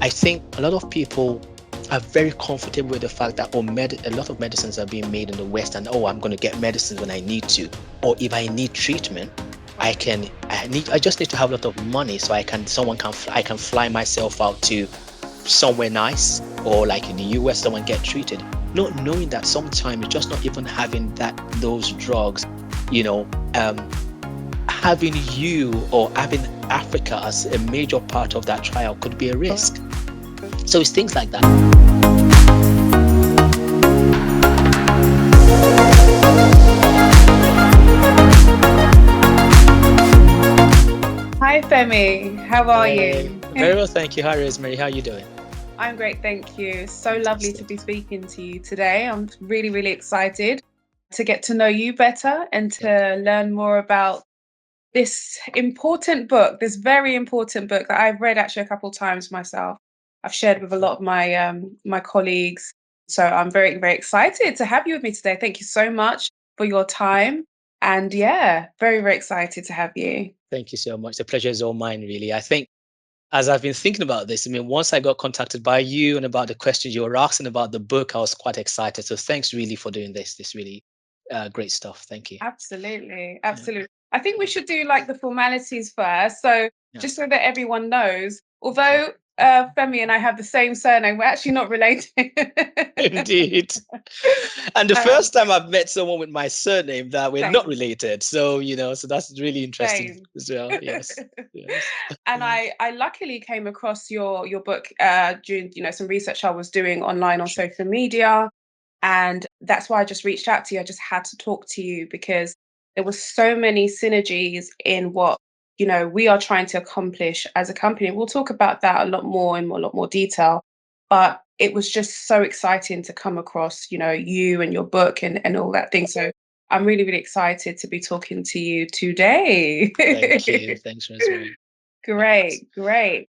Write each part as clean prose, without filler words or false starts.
I think a lot of people are very comfortable with the fact that a lot of medicines are being made in the West, and I'm going to get medicines when I need to, or if I need treatment, I just need to have a lot of money so I can fly myself out to somewhere nice, or like in the US, someone get treated, not knowing that sometimes just not even having those drugs, you know, having you or having Africa as a major part of that trial could be a risk. So it's things like that. Hi Femi, how are Hey, you? very well, thank you. Hi, Rosemary. How are you doing? I'm great, thank you. So lovely to Fantastic. be speaking to you today. I'm really, really excited to get to know you better and Yeah. to learn more about this important book, this very important book that I've read actually a couple times myself. I've shared with a lot of my colleagues. So I'm very, very excited to have you with me today. Thank you so much for your time. And yeah, very, very excited to have you. Thank you so much. The pleasure is all mine, really. I think as I've been thinking about this, I mean, once I got contacted by you and about the questions you were asking about the book, I was quite excited. So thanks really for doing this. This really great stuff. Thank you. Absolutely, Yeah. absolutely. I think we should do like the formalities first. So Yeah. just so that everyone knows, Okay. although Femi and I have the same surname, we're actually not related. Indeed. And the um, first time I've met someone with my surname that we're not same, related. So, so that's really interesting same. as well. Yes. Yes. And Yeah. I luckily came across your book during some research I was doing online on Sure. social media, and that's why I just reached out to you. I just had to talk to you because there were so many synergies in what we are trying to accomplish as a company. We'll talk about that a lot more in a lot more detail, but it was just so exciting to come across you and your book and all that thing. So I'm really, really excited to be talking to you today. Thank you. Thanks, Rosemary. Thanks. Great, great.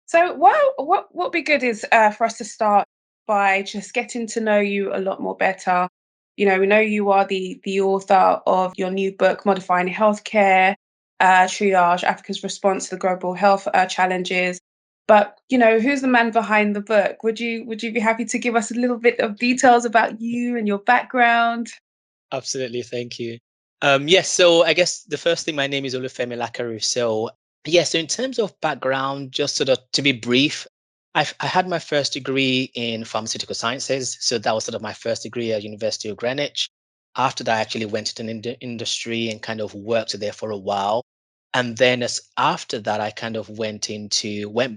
So what would be good is for us to start by just getting to know you a lot more better. We know you are the author of your new book, Modifying Healthcare Triage: Africa's Response to the Global Health Challenges. But who's the man behind the book? Would you be happy to give us a little bit of details about you and your background? Absolutely. Thank you. Yes. So I guess the first thing, my name is Olufemi Lakeru. So yes. So in terms of background, just sort of to be brief, I had my first degree in pharmaceutical sciences. So that was sort of my first degree at University of Greenwich. After that, I actually went to the industry and kind of worked there for a while. And then as after that, I kind of went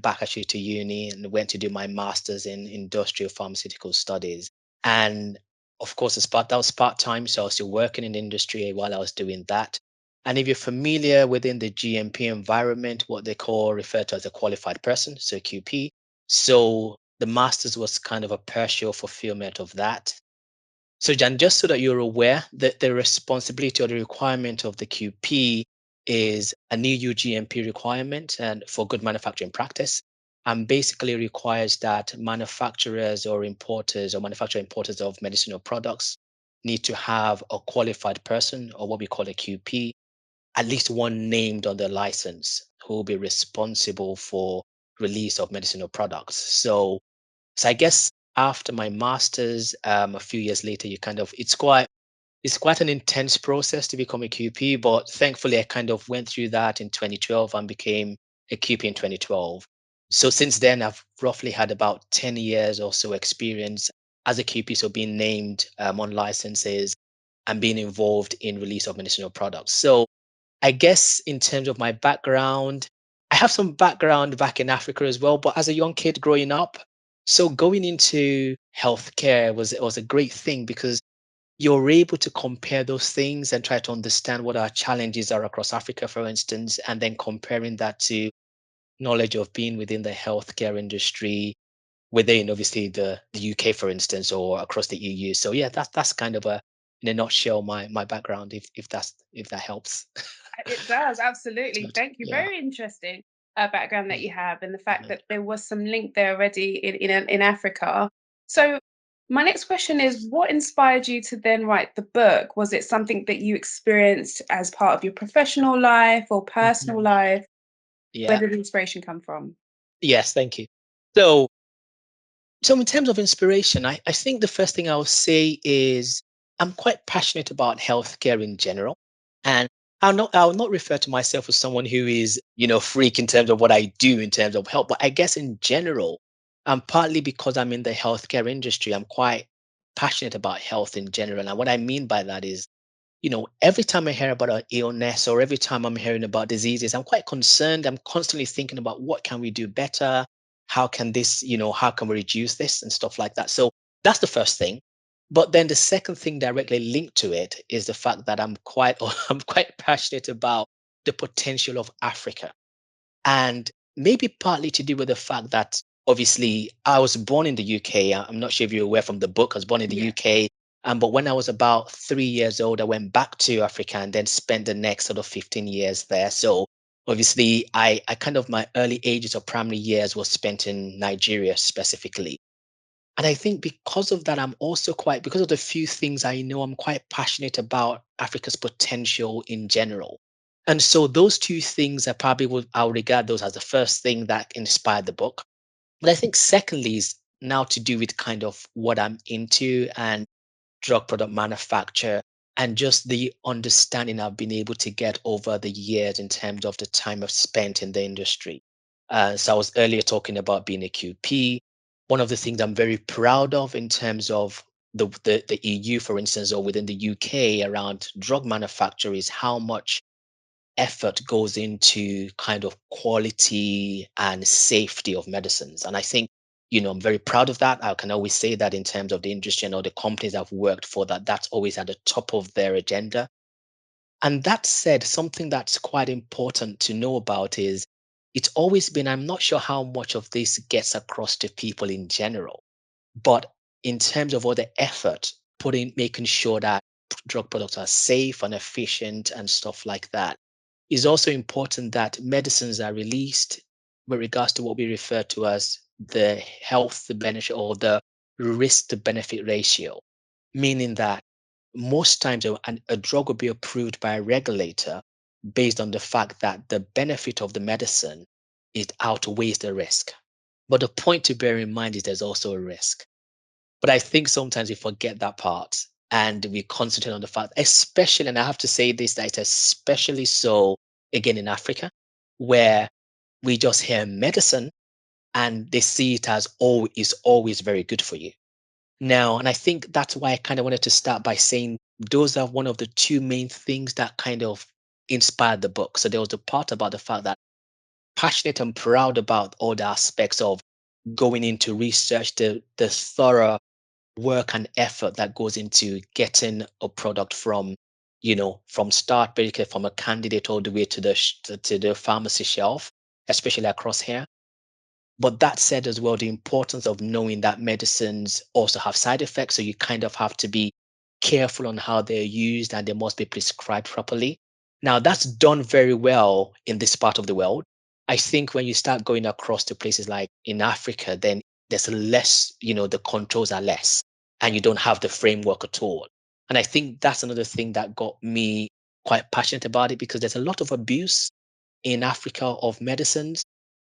back actually to uni and went to do my master's in industrial pharmaceutical studies. And of course, that was part time, so I was still working in the industry while I was doing that. And if you're familiar within the GMP environment, what they call referred to as a qualified person, so QP. So the master's was kind of a partial fulfillment of that. So Jan, just so that you're aware that the responsibility or the requirement of the QP is an EU GMP requirement and for good manufacturing practice, and basically requires that manufacturers or importers or manufacturer importers of medicinal products need to have a qualified person or what we call a QP, at least one named on the license who will be responsible for release of medicinal products. So I guess after my master's, a few years later, you kind of it's quite an intense process to become a QP, but thankfully I kind of went through that in 2012 and became a QP in 2012. So since then, I've roughly had about 10 years or so experience as a QP, so being named on licenses and being involved in release of medicinal products. So I guess in terms of my background, I have some background back in Africa as well, but as a young kid growing up, so going into healthcare was a great thing because you're able to compare those things and try to understand what our challenges are across Africa, for instance, and then comparing that to knowledge of being within the healthcare industry within obviously the UK, for instance, or across the EU. So yeah, that's kind of a in a nutshell my background, if that helps. It does, absolutely. Good. Thank you. Yeah. Very interesting background that Mm. you have, and the fact Good. that there was some link there already in Africa. So, my next question is, what inspired you to then write the book? Was it something that you experienced as part of your professional life or personal Mhm. life? Where Yeah. did the inspiration come from? Yes, thank you. So, so in terms of inspiration, I think the first thing I'll say is I'm quite passionate about healthcare in general. And I'll not refer to myself as someone who is, freak in terms of what I do in terms of health, but I guess in general, partly because I'm in the healthcare industry, I'm quite passionate about health in general. And what I mean by that is, every time I hear about an illness or every time I'm hearing about diseases, I'm quite concerned. I'm constantly thinking about what can we do better? How can we reduce this and stuff like that? So that's the first thing. But then the second thing directly linked to it is the fact that I'm quite passionate about the potential of Africa. And maybe partly to do with the fact that obviously I was born in the UK. I'm not sure if you're aware from the book. I was born in the Yeah. UK. But when I was about 3 years old, I went back to Africa and then spent the next sort of 15 years there. So obviously, I kind of my early ages or primary years was spent in Nigeria specifically. And I think because of that, because of the few things I know, I'm quite passionate about Africa's potential in general. And so those two things I'll regard those as the first thing that inspired the book. But I think secondly is now to do with kind of what I'm into and drug product manufacture and just the understanding I've been able to get over the years in terms of the time I've spent in the industry. So I was earlier talking about being a QP. One of the things I'm very proud of in terms of the EU, for instance, or within the UK around drug manufacture is how much effort goes into kind of quality and safety of medicines. And I think, I'm very proud of that. I can always say that in terms of the industry and all the companies I've worked for, that's always at the top of their agenda. And that said, something that's quite important to know about is it's always been, I'm not sure how much of this gets across to people in general, but in terms of all the effort making sure that drug products are safe and efficient and stuff like that, it's also important that medicines are released with regards to what we refer to as the health to benefit or the risk to benefit ratio, meaning that most times a drug will be approved by a regulator based on the fact that the benefit of the medicine it outweighs the risk. But the point to bear in mind is there's also a risk. But I think sometimes we forget that part and we concentrate on the fact, especially, and I have to say this, that it's especially so again in Africa, where we just hear medicine and they see it as is always very good for you. Now, and I think that's why I kind of wanted to start by saying those are one of the two main things that kind of inspired the book. So there was the part about the fact that passionate and proud about all the aspects of going into research, the thorough work and effort that goes into getting a product from start, basically from a candidate all the way to the pharmacy shelf, especially across here. But that said, as well, the importance of knowing that medicines also have side effects. So you kind of have to be careful on how they're used and they must be prescribed properly. Now, that's done very well in this part of the world. I think when you start going across to places like in Africa, then there's less, the controls are less and you don't have the framework at all. And I think that's another thing that got me quite passionate about it because there's a lot of abuse in Africa of medicines.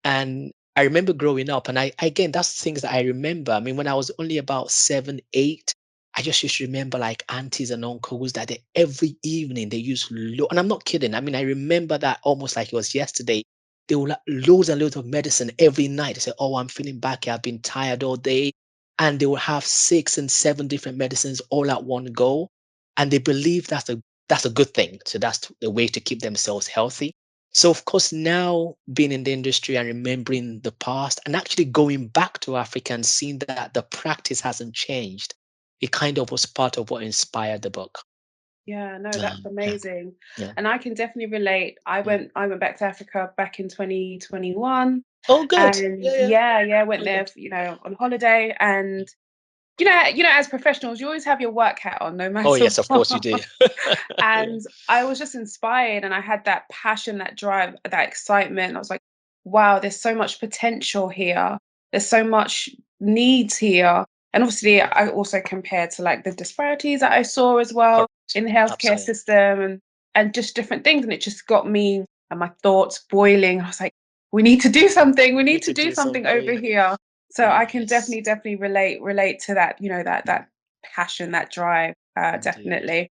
And I remember growing up, and again, that's things that I remember. I mean, when I was only about 7, 8, I just used to remember like aunties and uncles that every evening they use, and I'm not kidding. I mean, I remember that almost like it was yesterday. They will like loads and loads of medicine every night. They say, "Oh, I'm feeling back. I've been tired all day," and they will have 6 and 7 different medicines all at one go, and they believe that's a good thing. So that's the way to keep themselves healthy. So, of course, now being in the industry and remembering the past and actually going back to Africa and seeing that the practice hasn't changed, it kind of was part of what inspired the book. Yeah, no, that's Yeah, amazing. yeah. And I can definitely relate. Mm. I went back to Africa back in 2021. Oh, good. And Yeah, yeah. yeah, yeah, went Oh, there, good. on holiday. And as professionals, you always have your work hat on, no Oh, matter yes, of what. course you do. Yeah. And I was just inspired and I had that passion, that drive, that excitement. I was like, wow, there's so much potential here. There's so much needs here. And obviously I also compared to like the disparities that I saw as well Correct. in the healthcare Absolutely. system and just different things. And it just got me and my thoughts boiling. I was like, we need to do something. We We need need to to do do something over something. here. So I can Yes, definitely relate to that, that passion, that drive, indeed. definitely.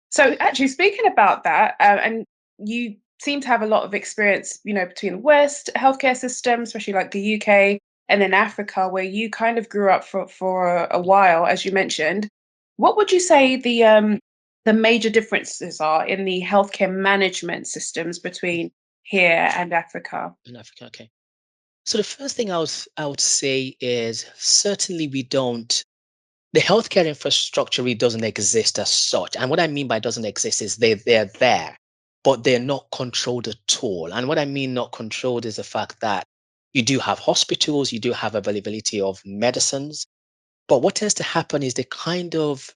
So actually, speaking about that, and you seem to have a lot of experience, between the West healthcare system, especially like the UK, and then Africa, where you kind of grew up for a while, as you mentioned. What would you say the major differences are in the healthcare management systems between here and Africa? In Africa, okay. So the first thing I would say is certainly we don't the healthcare infrastructure really doesn't exist as such. And what I mean by doesn't exist is they're there, but they're not controlled at all. And what I mean not controlled is the fact that you do have hospitals, you do have availability of medicines, but what tends to happen is the kind of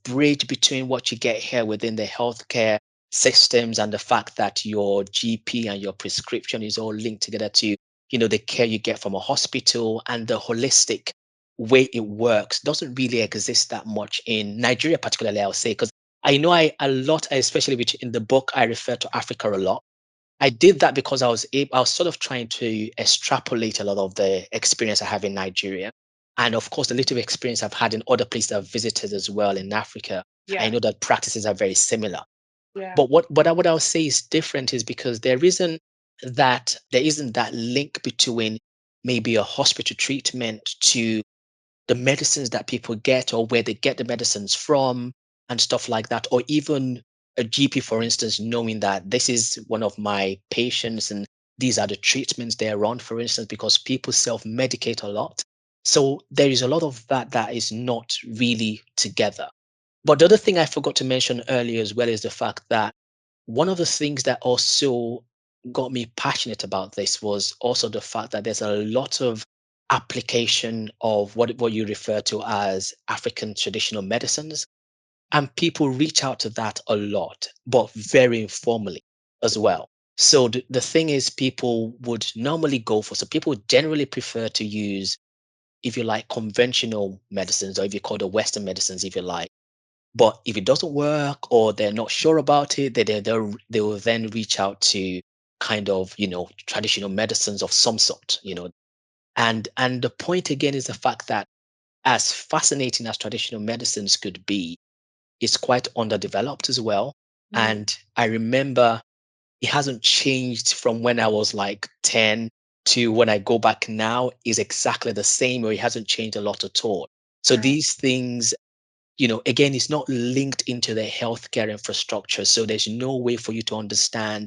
bridge between what you get here within the healthcare systems and the fact that your GP and your prescription is all linked together to, the care you get from a hospital and the holistic way it works doesn't really exist that much in Nigeria, particularly, I'll say, because I know a lot, especially which in the book I refer to Africa a lot. I did that because I was sort of trying to extrapolate a lot of the experience I have in Nigeria. And of course, the little experience I've had in other places I've visited as well in Africa. I Yeah, know that practices are very similar. yeah, But what I would say is different is because there isn't that link between maybe a hospital treatment to the medicines that people get or where they get the medicines from and stuff like that, or even a GP, for instance, knowing that this is one of my patients and these are the treatments they're on, for instance, because people self-medicate a lot. So there is a lot of that is not really together. But the other thing I forgot to mention earlier as well is the fact that one of the things that also got me passionate about this was also the fact that there's a lot of application of what you refer to as African traditional medicines. And people reach out to that a lot, but very informally as well. So the thing is, people would normally go for, so people generally prefer to use, if you like, conventional medicines, or if you call the Western medicines, if you like. But if it doesn't work or they're not sure about it, they will then reach out to kind of, traditional medicines of some sort. And the point again is the fact that as fascinating as traditional medicines could be, it's quite underdeveloped as well. mm, And I remember it hasn't changed from when I was like 10 to when I go back now is exactly the same, or it hasn't changed a lot at all. So right, these things, again, it's not linked into the healthcare infrastructure. So there's no way for you to understand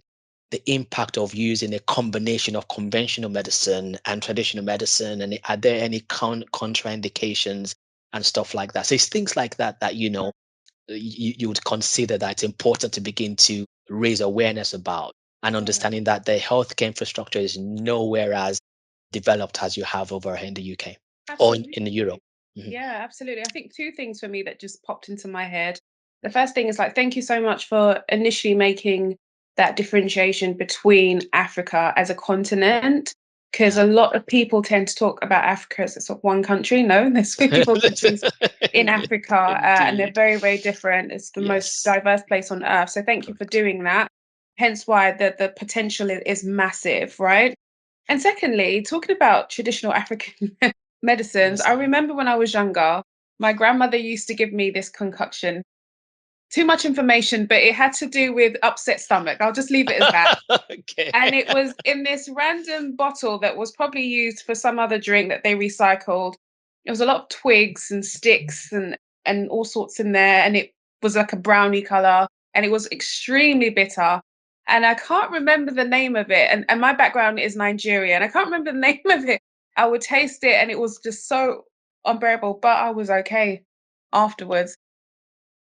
the impact of using a combination of conventional medicine and traditional medicine. And are there any contraindications and stuff like that? So it's things like that, you would consider that it's important to begin to raise awareness about and yeah, understanding that the healthcare infrastructure is nowhere as developed as you have over here in the UK or in Europe. absolutely. Mhm. Yeah, absolutely. I think two things for me that just popped into my head. The first thing is like, thank you so much for initially making that differentiation between Africa as a continent, because Yeah. a lot of people tend to talk about Africa as sort of one country. No, there's 54 countries in Africa, and they're Indeed. very, very different. It's the most Yes. diverse place on earth. So thank you for Correct. doing that. Hence why the potential is massive, right? And secondly, talking about traditional African medicines, I Medicine. remember when I was younger, my grandmother used to give me this concoction. Too much information, but it had to do with upset stomach. I'll just leave it as that. Okay. And it was in this random bottle that was probably used for some other drink that they recycled. It was a lot of twigs and sticks and all sorts in there, and it was like a brownie color, and it was extremely bitter. And I can't remember the name of it. And my background is Nigeria, and I can't remember the name of it. I would taste it, and it was just so unbearable, but I was okay afterwards.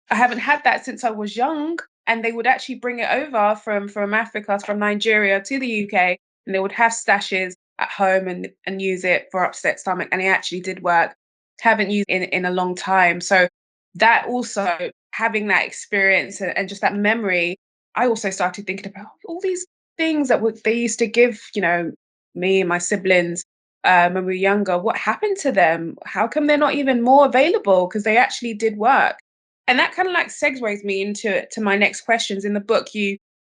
I haven't had that since I was young, and they would actually bring it over from Africa, from Nigeria to the UK, and they would have stashes at home and use it for upset stomach, and it actually did work. Haven't used it in a long time, so that also having that experience and just that memory, I also started thinking about all these things that they used to give, me and my siblings when we were younger. What happened to them? How come they're not even more available? Because they actually did work. And that kind of like segues me into my next questions. In the book, you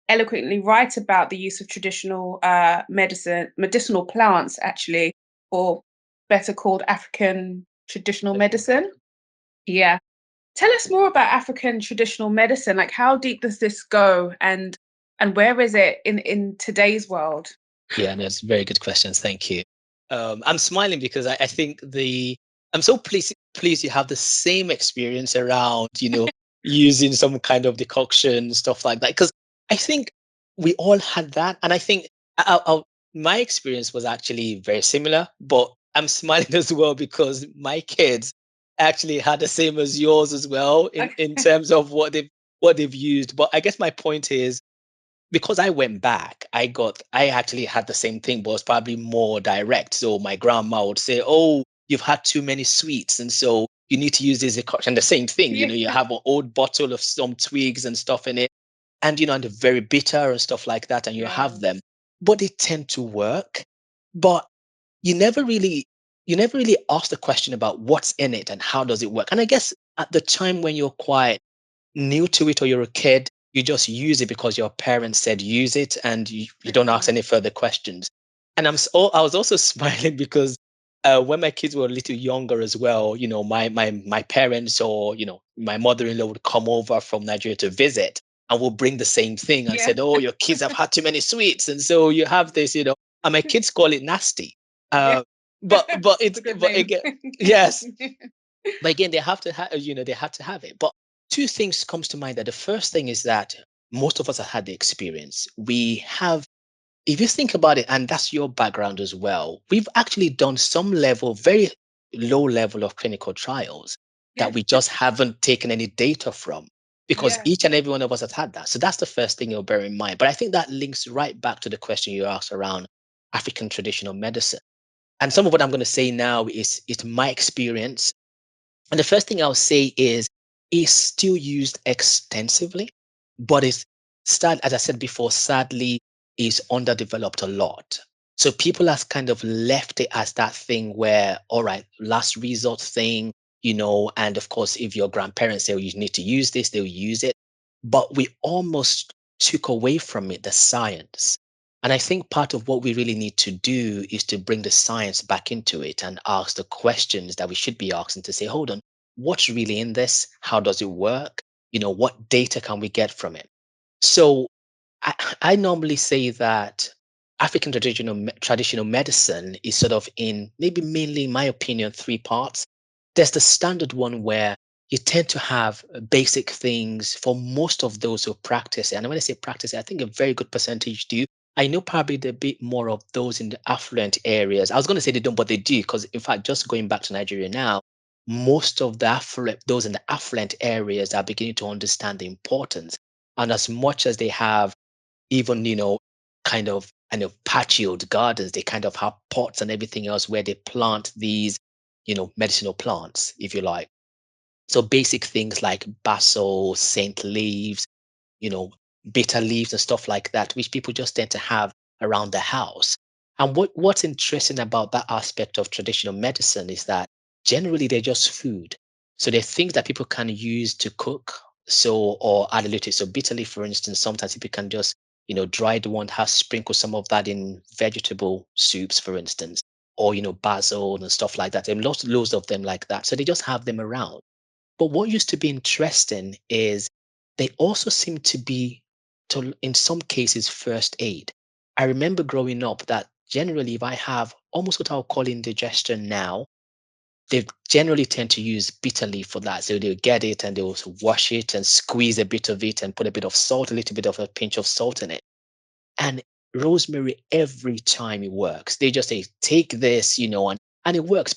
eloquently write about the use of traditional medicinal plants, actually, or better called African traditional Traditional medicine. medicine. Yeah. Tell us more about African traditional medicine. Like, how deep does this go, and where is it in today's world? Yeah, no, it's very good questions. Thank you. I'm smiling because I think I'm so pleased you have the same experience around, using some kind of decoction, stuff like that. Because I think we all had that. And I think my experience was actually very similar, but I'm smiling as well because my kids actually had the same as yours as well in Okay. terms of what they've used. But I guess my point is, because I went back, I actually had the same thing, but it was probably more direct. So my grandma would say, "Oh, you've had too many sweets, and so you need to use this decoction." The same thing, Yeah. you have an old bottle of some twigs and stuff in it, and and they're very bitter and stuff like that, and you Yeah. have them, but they tend to work. But you never really, you never really ask the question about what's in it and how does it work. And I guess at the time when you're quite new to it or you're a kid, you just use it because your parents said use it and you don't ask Yeah. any further questions. And I was also smiling because when my kids were a little younger as well, my parents or my mother-in-law would come over from Nigeria to visit and will bring the same thing and Yeah. said, "Oh, your kids have had too many sweets, and so you have this," and my kids call it nasty. Yeah. Uh, but It's it's a good but name. again, yes, but again, they have to have, they had to have it. But two things comes to mind. That the first thing is that most of us have had the experience. We have, if you think about it, and that's your background as well, we've actually done some level, very low level of clinical trials that Yeah. we just haven't taken any data from, because Yeah. each and every one of us has had that. So that's the first thing you'll bear in mind. But I think that links right back to the question you asked around African traditional medicine. And some of what I'm going to say now is my experience, and the first thing I'll say is it's still used extensively, but it's as I said before, sadly, is underdeveloped a lot. So people has kind of left it as that thing where, all right, last resort thing, and of course, if your grandparents say, "Oh, you need to use this," they'll use it. But we almost took away from it the science. And I think part of what we really need to do is to bring the science back into it and ask the questions that we should be asking, to say, hold on, what's really in this? How does it work? What data can we get from it? So I normally say that African traditional medicine is sort of in, maybe mainly, in my opinion, three parts. There's the standard one where you tend to have basic things for most of those who practice it. And when I say practice it, I think a very good percentage do. I know probably a bit more of those in the affluent areas. I was going to say they don't, but they do, because in fact, just going back to Nigeria now, most of those in the affluent areas are beginning to understand the importance. And as much as they have, even kind of patioed gardens, they kind of have pots and everything else where they plant these medicinal plants, if you like. So basic things like basil, saint leaves, you know bitter leaves and stuff like that, which people just tend to have around the house. And what's interesting about that aspect of traditional medicine is that generally they're just food. So they're things that people can use to cook, so, or add a little. So bitter leaf, for instance, sometimes people can just dry the one, have sprinkle some of that in vegetable soups, for instance, or basil and stuff like that, and lots of them like that. So they just have them around. But what used to be interesting is they also seem to be, in some cases, first aid. I remember growing up that generally, if I have almost what I'll call indigestion now, they generally tend to use bitter leaf for that. So they'll get it and they'll wash it and squeeze a bit of it and put a bit of salt, a little bit of a pinch of salt in it. And rosemary, every time it works. They just say, take this, and it works.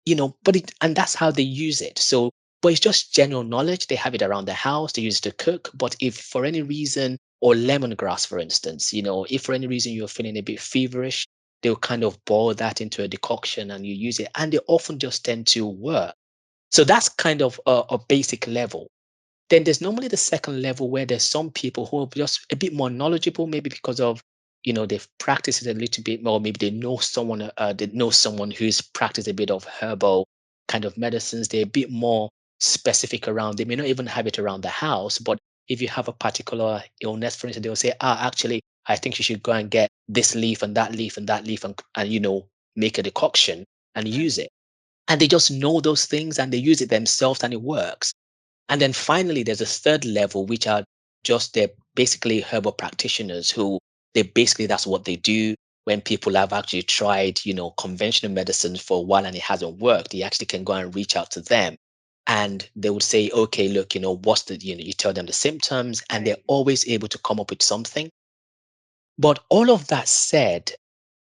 And that's how they use it. So, but it's just general knowledge. They have it around the house, they use it to cook. But if for any reason, or lemongrass, for instance, if for any reason you're feeling a bit feverish, they'll kind of boil that into a decoction and you use it. And they often just tend to work. So that's kind of a basic level. Then there's normally the second level where there's some people who are just a bit more knowledgeable, maybe because of, they've practiced it a little bit more. Maybe they know someone who's practiced a bit of herbal kind of medicines. They're a bit more specific around. They may not even have it around the house, but if you have a particular illness, for instance, they'll say, actually, I think you should go and get this leaf and that leaf and that leaf, and make a decoction and Right. use it. And they just know those things and they use it themselves and it works. And then finally, there's a third level, which are just they're basically herbal practitioners who they basically that's what they do. When people have actually tried, conventional medicines for a while and it hasn't worked, you actually can go and reach out to them. And they would say, okay, look, what's you tell them the symptoms, and Right. they're always able to come up with something. But all of that said,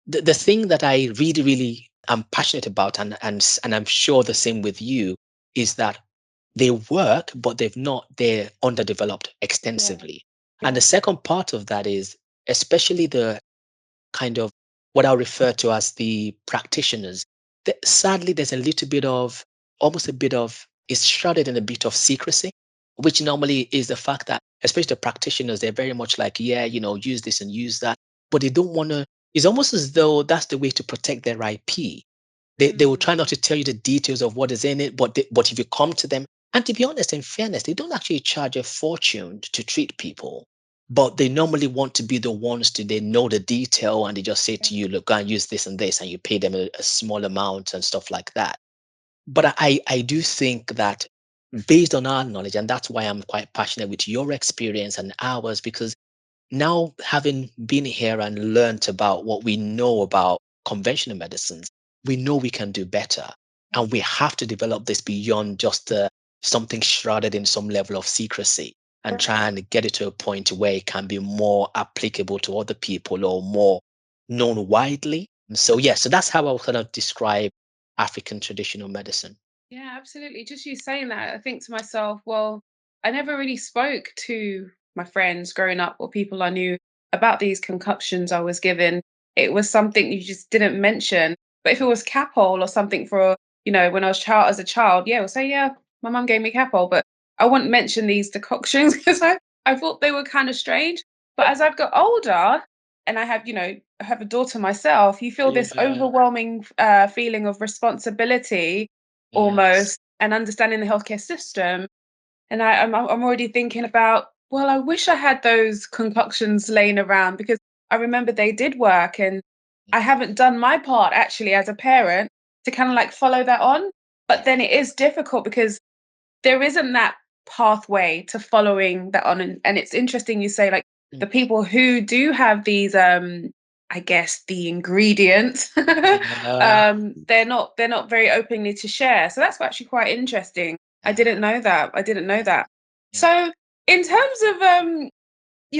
the thing that I really, really am passionate about, and I'm sure the same with you, is that they work, but they're underdeveloped Yeah. extensively. And the Yeah. second part of that is especially the kind of what I'll refer to as the practitioners. Sadly, there's a little bit of almost a bit of it's shrouded in a bit of secrecy, which normally is the fact that, especially the practitioners, they're very much like, yeah, use this and use that, but they don't want to. It's almost as though that's the way to protect their IP. They will try not Mm. to tell you the details of what is in it, but if you come to them, and to be honest, in fairness, they don't actually charge a fortune to treat people, but they normally want to be the ones to they know the detail and they just say Yeah. to you, look, go and use this and this, and you pay them a small amount and stuff like that. But I do think that based on our knowledge, and that's why I'm quite passionate with your experience and ours, because now having been here and learned about what we know about conventional medicines, we know we can do better. And we have to develop this beyond just something shrouded in some level of secrecy and try and get it to a point where it can be more applicable to other people or more known widely. And so, yeah, so that's how I would kind of describe African traditional medicine. Yeah, absolutely. Just you saying that, I think to myself, well, I never really spoke to my friends growing up or people I knew about these concoctions I was given. It was something you just didn't mention. But if it was Capol or something for, when I was child as a child, yeah, we'll say, yeah, my mum gave me Capol, but I wouldn't mention these decoctions because I thought they were kind of strange. But as I've got older and I have a daughter myself, you feel this Yeah. overwhelming feeling of responsibility Yes. almost and understanding the healthcare system. And I'm already thinking about, well, I wish I had those concoctions laying around because I remember they did work and I Yeah. haven't done my part actually as a parent to kind of like follow that on. But then it is difficult because there isn't that pathway to following that on. And it's interesting you say like Mm. the people who do have these I guess the ingredients Yeah. they're not very openly to share. So that's actually quite interesting. I Yeah. didn't know that. I didn't know that. Yeah. So in terms of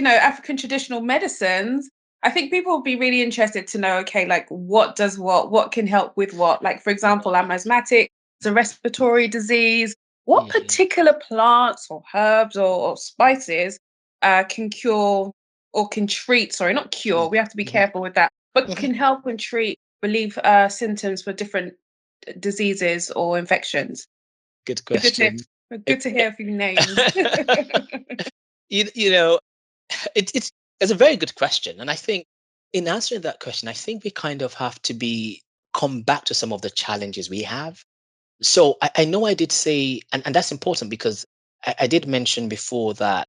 African traditional medicines, I think people would be really interested to know, okay, like what does what can help with what? Like, for example, I'm asthmatic, it's a respiratory disease. What Yeah. particular plants or herbs or spices can cure or can treat, sorry, not cure, Mm. we have to be Mhm. careful with that, but Mhm. can help and treat, relieve symptoms for different diseases or infections? Good Be good to, question. good to hear a few names. You know, it's a very good question, and I think in answering that question, I think we kind of have to be come back to some of the challenges we have. So I know I did say, and that's important because I did mention before that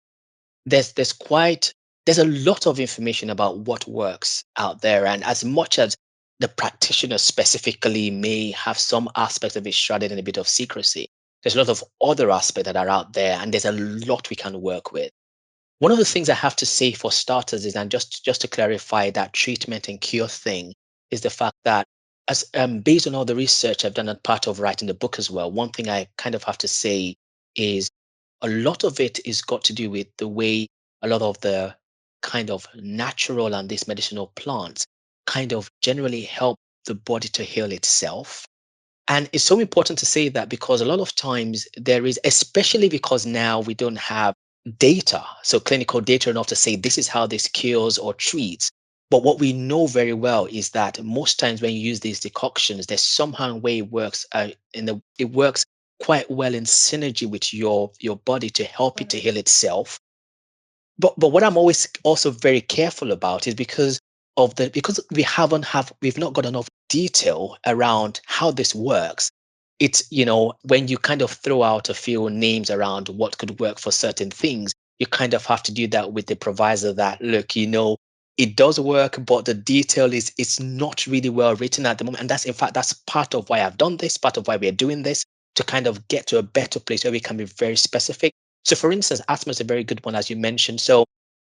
there's quite there's a lot of information about what works out there, and as much as the practitioner specifically may have some aspects of it shrouded in a bit of secrecy, there's a lot of other aspects that are out there, and there's a lot we can work with. One of the things I have to say for starters is, and just to clarify that treatment and cure thing, is the fact that as based on all the research I've done and part of writing the book as well, one thing I kind of have to say is a lot of it is got to do with the way a lot of the kind of natural and these medicinal plants kind of generally help the body to heal itself. And it's so important to say that because a lot of times there is, especially because now we don't have data, so clinical data enough to say this is how this cures or treats. But what we know very well is that most times when you use these decoctions, there's somehow a way it works it works quite well in synergy with your body to help it to Right. heal itself. But what I'm always also very careful about is because we've not got enough detail around how this works. It's when you kind of throw out a few names around what could work for certain things, you kind of have to do that with the proviso that look, it does work, but the detail is it's not really well written at the moment. And that's, in fact, that's part of why I've done this, part of why we're doing this, to kind of get to a better place where we can be very specific. So for instance, asthma is a very good one, as you mentioned. So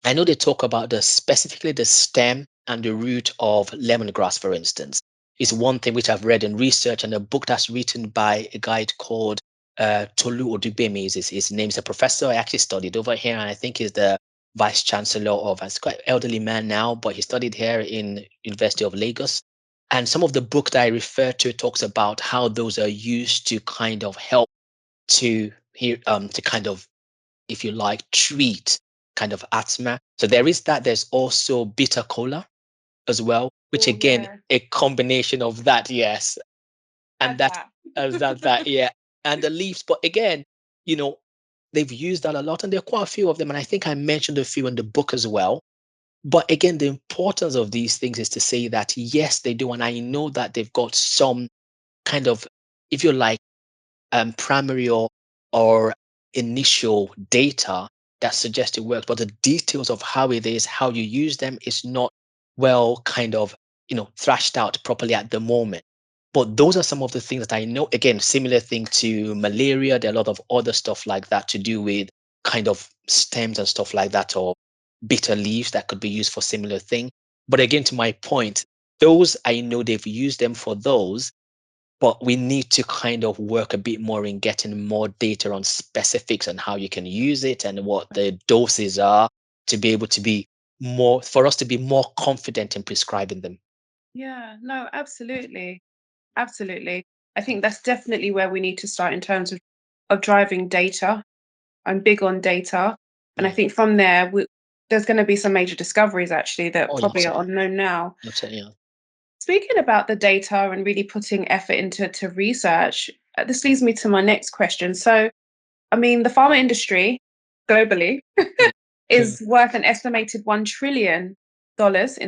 I know they talk about the specifically the stem and the root of lemongrass, for instance, is one thing which I've read in research, and a book that's written by a guy called Tolu Odubemi is his name. Is a professor I actually studied over here, and I think he's the vice chancellor of, he's quite elderly man now, but he studied here in University of Lagos. And some of the book that I refer to talks about how those are used to kind of help to here to kind of, if you like, treat kind of asthma. So there is that. There's also bitter cola as well, which Oh again, yeah, a combination of that, yes, and had that that. yeah, and the leaves. But again, you know, they've used that a lot, and there are quite a few of them, and I think I mentioned a few in the book as well. But again, the importance of these things is to say that yes, they do, and I know that they've got some kind of, if you like, primary or initial data that suggests it works, but the details of how it is, how you use them, is not well kind of, thrashed out properly at the moment. But those are some of the things that I know. Again, similar thing to malaria. There are a lot of other stuff like that to do with kind of stems and stuff like that, or bitter leaves that could be used for similar thing. But again, to my point, those I know they've used them for those, but we need to kind of work a bit more in getting more data on specifics and how you can use it and what the doses are, to be able to be more, for us to be more confident in prescribing them. Yeah, no, absolutely. Absolutely. I think that's definitely where we need to start in terms of driving data. I'm big on data. And I Mm. think from there, there's going to be some major discoveries actually that Oh, yeah, probably are absolutely. unknown now. Absolutely, yeah. Speaking about the data and really putting effort into research, this leads me to my next question. So, I mean, the pharma industry globally Mm. is worth an estimated $1 trillion in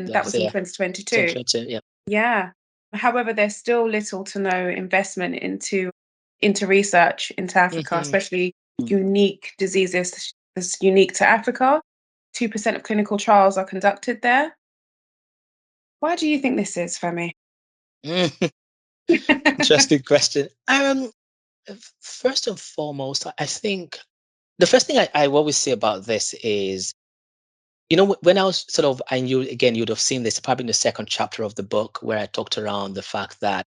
that That's was in yeah. 2022. 2022, yeah. Yeah. However, there's still little to no investment into research into Africa, Hmm. especially unique diseases that's unique to Africa. 2% of clinical trials are conducted there. Why do you think this is, Femi? Interesting question. First and foremost, I think the first thing I always say about this is, when I was sort of, and you again, you'd have seen this probably in the second chapter of the book, where I talked around the fact that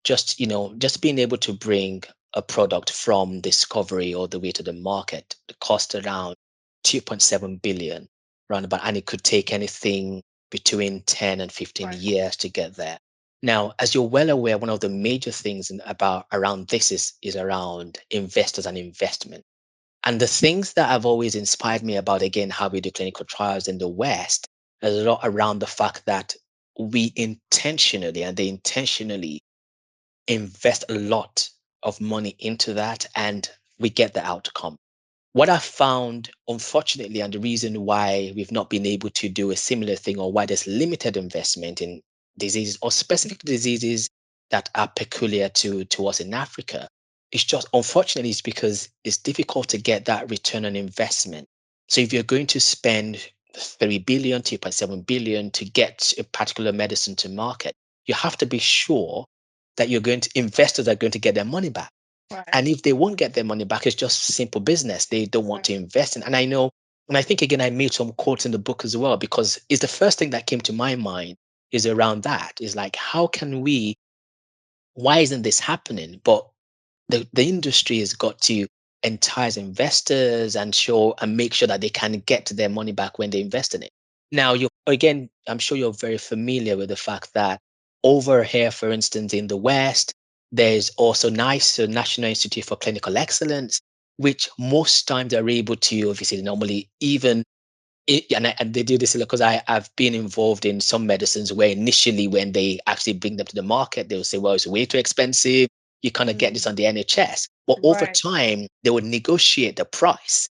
just being able to bring a product from discovery all the way to the market, it cost around 2.7 billion roundabout, and it could take anything between 10 and 15 Right. years to get there. Now, as you're well aware, one of the major things about around this is around investors and investment. And the things that have always inspired me about, again, how we do clinical trials in the West is a lot around the fact that we intentionally, and they intentionally, invest a lot of money into that, and we get the outcome. What I found, unfortunately, and the reason why we've not been able to do a similar thing, or why there's limited investment in diseases or specific diseases that are peculiar to us in Africa, is just, unfortunately, it's because it's difficult to get that return on investment. So if you're going to spend 3 billion, 2.7 billion to get a particular medicine to market, you have to be sure that investors are going to get their money back. Right. And if they won't get their money back, it's just simple business. They don't want Right. to invest in. And I know, and I think again, I made some quotes in the book as well, because it's the first thing that came to my mind is around that. Is like, how can we, why isn't this happening? But the industry has got to entice investors and show and make sure that they can get their money back when they invest in it. Now, you again, I'm sure you're very familiar with the fact that over here, for instance, in the West, there's also NICE, so National Institute for Clinical Excellence, which most times are able to, obviously, normally even and they do this because I've been involved in some medicines where initially, when they actually bring them to the market, they'll say, well, it's way too expensive. You kind of get this Mm, on the NHS. But over right. time, they would negotiate the price,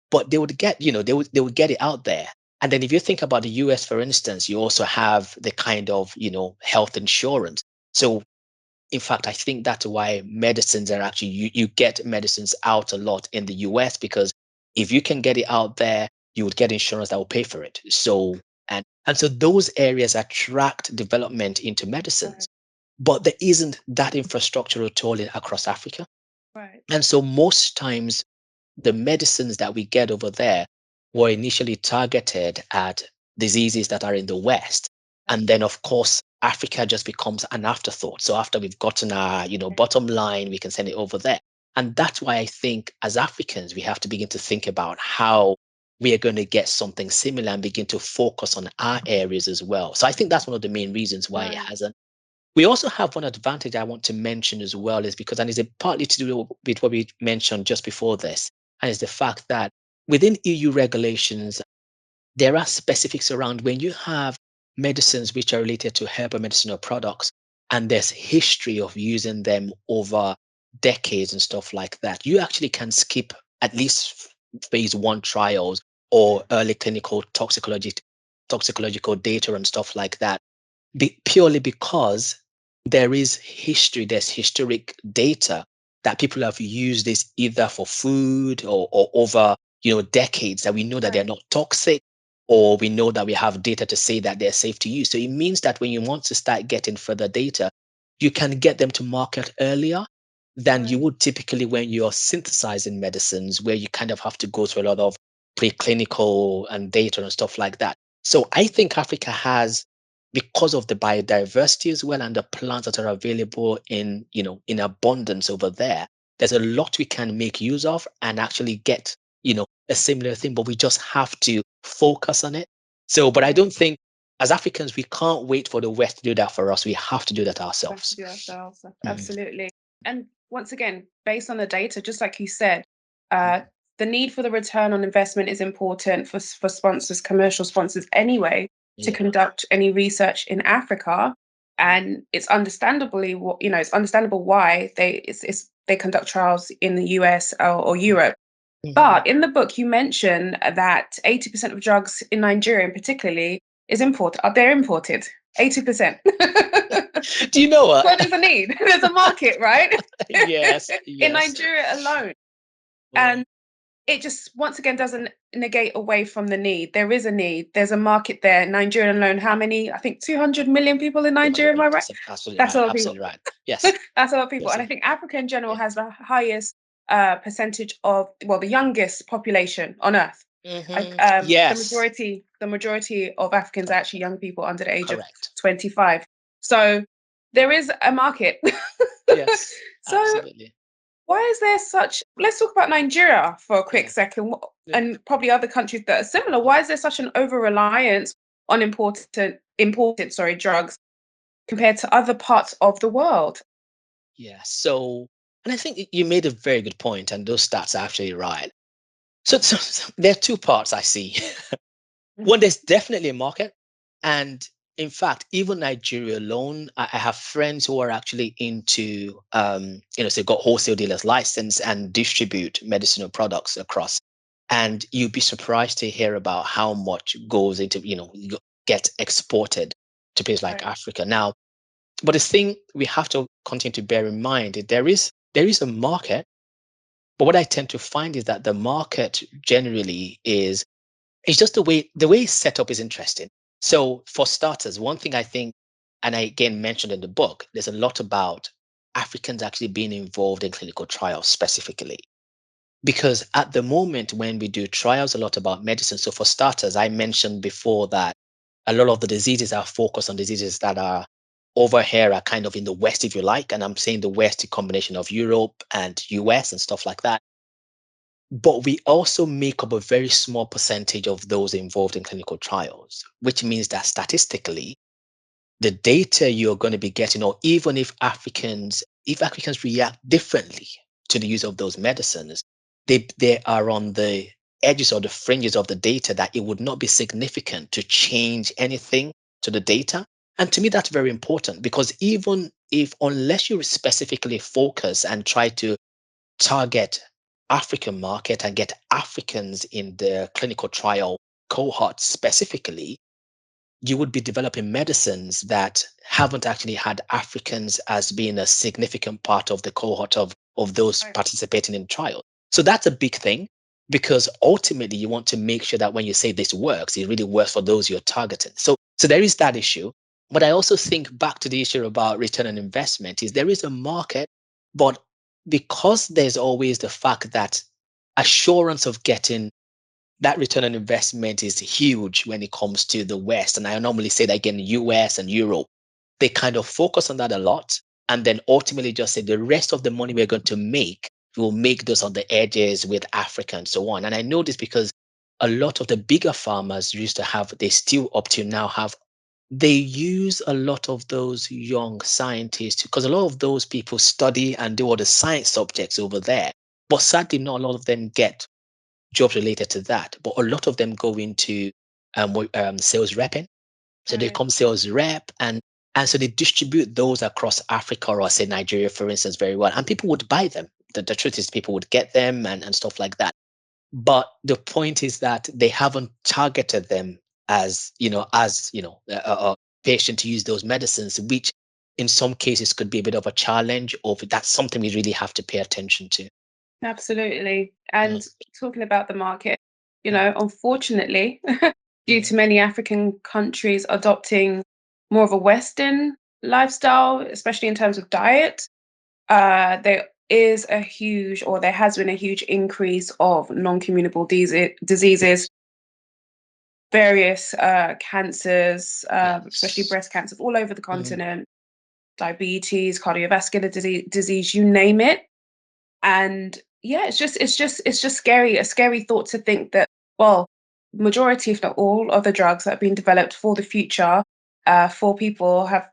but they would get, they would get it out there. And then if you think about the US, for instance, you also have the kind of, health insurance. So in fact, I think that's why medicines are actually, you get medicines out a lot in the US, because if you can get it out there, you would get insurance that will pay for it. So And so those areas attract development into medicines, Right. but there isn't that infrastructure at all across Africa. Right. And so most times the medicines that we get over there were initially targeted at diseases that are in the West. And then, of course, Africa just becomes an afterthought. So after we've gotten our, bottom line, we can send it over there. And that's why I think as Africans, we have to begin to think about how we are going to get something similar and begin to focus on our areas as well. So I think that's one of the main reasons why it Right. hasn't. We also have one advantage I want to mention as well is because, and it's partly to do with what we mentioned just before this, and it's the fact that within EU regulations, there are specifics around when you have medicines which are related to herbal medicinal products, and there's history of using them over decades and stuff like that. You actually can skip at least phase 1 trials or early clinical toxicological data and stuff like that purely because there is history, there's historic data that people have used this either for food or over decades that we know that they're Right. not toxic, or we know that we have data to say that they're safe to use. So it means that when you want to start getting further data, you can get them to market earlier than you Right. would typically when you're synthesizing medicines, where you kind of have to go through a lot of preclinical and data and stuff like that. So I think Africa has, because of the biodiversity as well and the plants that are available in abundance over there, there's a lot we can make use of and actually get a similar thing, but we just have to focus on it. So, but I Right. don't think as Africans we can't wait for the West to do that for us. We have to do that We have to ourselves. do ourselves. Mm, Absolutely. And once again, based on the data, just like you said, mm, uh, the need for the return on investment is important for sponsors, commercial sponsors anyway, to yeah. conduct any research in Africa. Mm, And it's understandably what it's understandable why they conduct trials in the US or Europe. mhm. But in the book, you mention that 80% of drugs in Nigeria, particularly, is imported. They're imported. 80%. Do you know what? Well, there's a need. There's a market, right? Yes, In yes. Nigeria alone. Wow. And it just once again doesn't negate away from the need. There is a need. There's a market there. Nigeria alone, how many? I think 200 million people in 200 Nigeria, am I million. right? That's absolutely That's a right. lot of people. Absolutely right. Yes. That's a lot of people. Yes. And I think Africa in general Yeah. has the highest percentage of, well, the youngest population on earth. The Yes. majority of Africans are Correct. actually young people under the age of Correct. 25. So there is a market. Yes. So Absolutely. why is there such, let's talk about Nigeria for a quick Yeah. second, Yeah. and probably other countries that are similar. Yeah. Why is there such an over reliance on imported, sorry, drugs compared to other parts of the world? Yeah. So, and I think you made a very good point, and those stats are actually right. So there are two parts I see. One, Mhm. there's definitely a market. And in fact, even Nigeria alone, I have friends who are actually into, so got wholesale dealers license and distribute medicinal products across. And you'd be surprised to hear about how much goes into, gets exported to places like Right. Africa. Now, but the thing we have to continue to bear in mind is there is a market, but what I tend to find is that the market generally is it's just the way it's set up is interesting. So for starters, one thing I think, and I again mentioned in the book, there's a lot about Africans actually being involved in clinical trials specifically. Because at the moment when we do trials, a lot about medicine. So for starters, I mentioned before that a lot of the diseases are focused on diseases that are over here are kind of in the West, if you like. And I'm saying the West, a combination of Europe and US and stuff like that. But we also make up a very small percentage of those involved in clinical trials, which means that statistically, the data you're going to be getting, or even if Africans react differently to the use of those medicines, they are on the edges or the fringes of the data that it would not be significant to change anything to the data. And to me, that's very important because even if, unless you specifically focus and try to target African market and get Africans in the clinical trial cohort specifically, you would be developing medicines that haven't actually had Africans as being a significant part of the cohort of those Right. participating in trial. So that's a big thing. because ultimately you want to make sure that when you say this works, it really works for those you're targeting. So there is that issue. But I also think back to the issue about return on investment is there is a market, but because there's always the fact that assurance of getting that return on investment is huge when it comes to the West. And I normally say that again, US and Europe, they kind of focus on that a lot. And then ultimately just say the rest of the money we're going to make, we'll make those on the edges with Africa and so on. And I know this because a lot of the bigger farmers used to have, they still up to now have, they use a lot of those young scientists because a lot of those people study and do all the science subjects over there. But sadly, not a lot of them get jobs related to that, but a lot of them go into sales repping. So they Right. become sales rep, and so they distribute those across Africa or say Nigeria, for instance, very well. And people would buy them. The truth is people would get them and stuff like that. But the point is that they haven't targeted them as a patient to use those medicines, which in some cases could be a bit of a challenge, or that's something we really have to pay attention to. Absolutely. Mm, And talking about the market, mm, unfortunately, due mm, to many African countries adopting more of a Western lifestyle, especially in terms of diet, there is a huge, or there has been a huge increase of non-communicable diseases, various cancers, especially yes. breast cancer, all over the Mhm, continent, diabetes, cardiovascular disease, you name it. And yeah, it's just scary, a scary thought to think that, well, majority, if not all, of the drugs that have been developed for the future, for people, have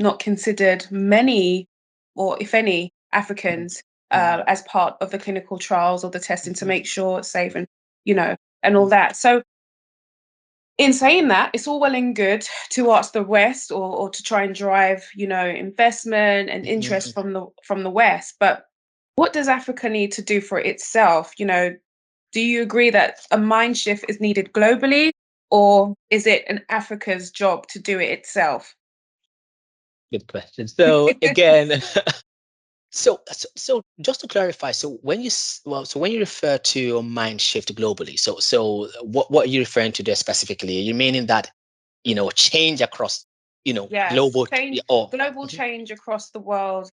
not considered many, or if any, mhm, Africans mhm, as part of the clinical trials or the testing to mhm, make sure it's safe, and you know and all mhm, that. So in saying that, it's all well and good to ask the West, or to try and drive, investment and interest mhm. from the West. But what does Africa need to do for itself? Do you agree that a mind shift is needed globally, or is it an Africa's job to do it itself? Good question. So again, so just to clarify, so when you refer to a mind shift globally, so what are you referring to there specifically? Are you meaning that change across Yes, global or global mhm, change across the world,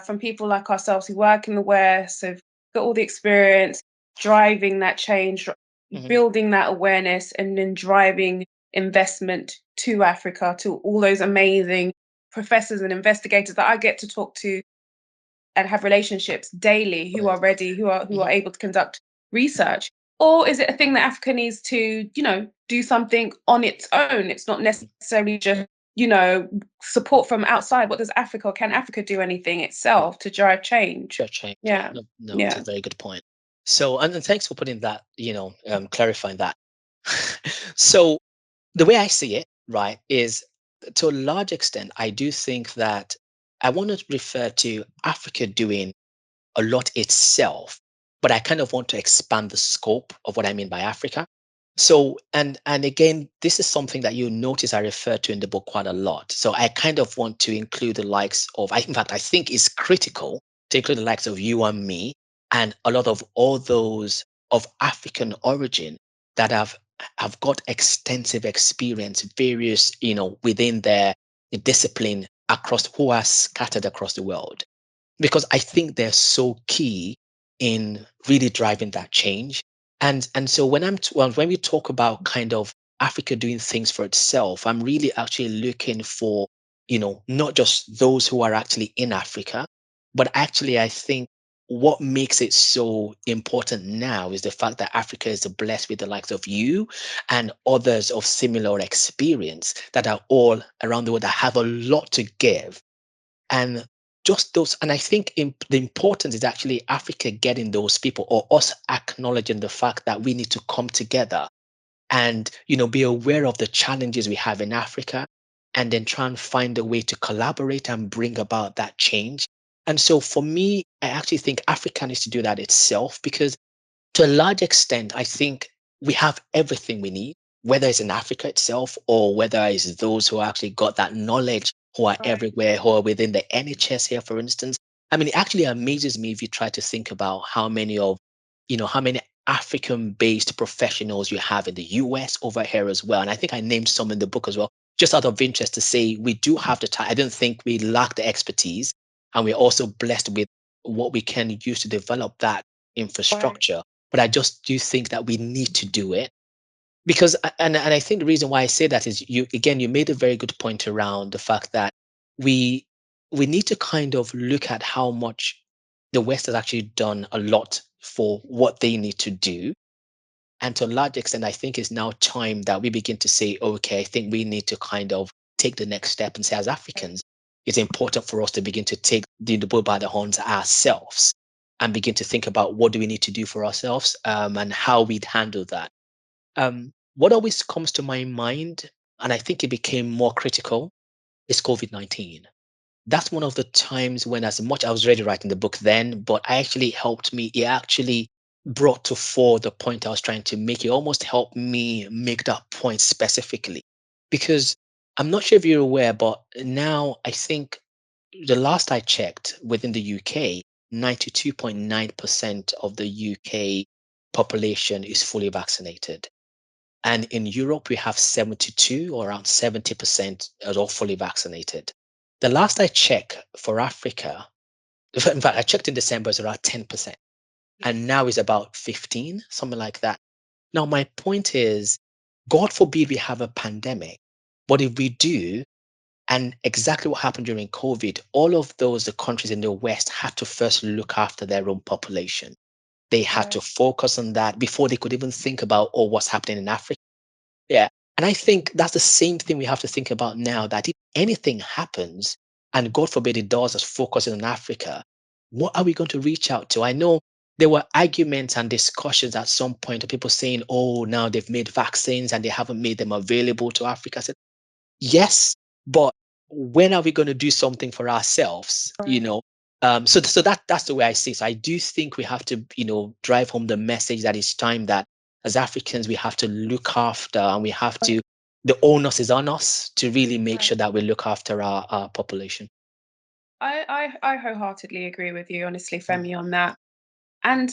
from people like ourselves who work in the West, who've got all the experience driving that change, mhm, building that awareness, and then driving investment to Africa, to all those amazing professors and investigators that I get to talk to and have relationships daily, who right, are ready, who are mhm, able to conduct research? Or is it a thing that Africa needs to, do something on its own? It's not necessarily just, support from outside. What does Africa, or can Africa do anything right, itself to drive change? sure, change, yeah, Yeah. no, no, it's a Yeah. very good point. So and thanks for putting that, clarifying that. So the way I see it, right, is to a large extent, I do think that I want to refer to Africa doing a lot itself, but I kind of want to expand the scope of what I mean by Africa. So, and again, this is something that you notice I refer to in the book quite a lot. So I kind of want to include the likes of, in fact, I think it's critical to include the likes of you and me and a lot of all those of African origin that have got extensive experience, various, within their discipline across who are scattered across the world because I think they're so key in really driving that change. And so when we talk about kind of Africa doing things for itself, I'm really actually looking for not just those who are actually in Africa, but actually I think what makes it so important now is the fact that Africa is blessed with the likes of you and others of similar experience that are all around the world that have a lot to give and just those, and I think the importance is actually Africa getting those people or us acknowledging the fact that we need to come together and be aware of the challenges we have in Africa and then try and find a way to collaborate and bring about that change. And so for me, I actually think Africa needs to do that itself because to a large extent, I think we have everything we need, whether it's in Africa itself or whether it's those who actually got that knowledge, who are Right. everywhere, who are within the NHS here, for instance. I mean, it actually amazes me if you try to think about how many African-based professionals you have in the US over here as well. And I think I named some in the book as well, just out of interest to say we do have the time. I don't think we lack the expertise, and we're also blessed with what we can use to develop that Right. infrastructure. But I just do think that we need to do it because and I think the reason why I say that is you again you made a very good point around the fact that we we need to kind of look at how much the West has actually done a lot for what they need to do. And to a large extent, I think it's now time that we begin to say, okay, I think we need to kind of take the next step and say, as Africans, it's important for us to begin to take the bull by the horns ourselves and begin to think about what do we need to do for ourselves and how we'd handle that. What always comes to my mind, and I think it became more critical, is COVID-19. That's one of the times when, as much I was already writing the book then, but I actually helped me. It actually brought to fore the point I was trying to make. It almost helped me make that point specifically. Because I'm not sure if you're aware, but now I think the last I checked within the UK, 92.9% of the UK population is fully vaccinated. And in Europe, we have 72 or around 70% are all fully vaccinated. The last I checked for Africa, in fact, I checked in December, it's around 10%. And now it's about 15, something like that. Now, my point is, God forbid we have a pandemic. But if we do, and exactly what happened during COVID, all of those, the countries in the West had to first look after their own population. They had to Right. focus on that before they could even think about, oh, what's happening in Africa. Yeah. And I think that's the same thing we have to think about now that if anything happens, and God forbid it does, us focusing on Africa, what are we going to reach out to? I know there were arguments and discussions at some point of people saying, oh, now they've made vaccines and they haven't made them available to Africa. I said, yes, but when are we going to do something for ourselves? Right. So that's the way I see it. So I do think we have to, drive home the message that it's time that as Africans we have to look after and we have Right. to. The onus is on us to really make Right. sure that we look after our population. I wholeheartedly agree with you, honestly, Mm. Femi, on that. And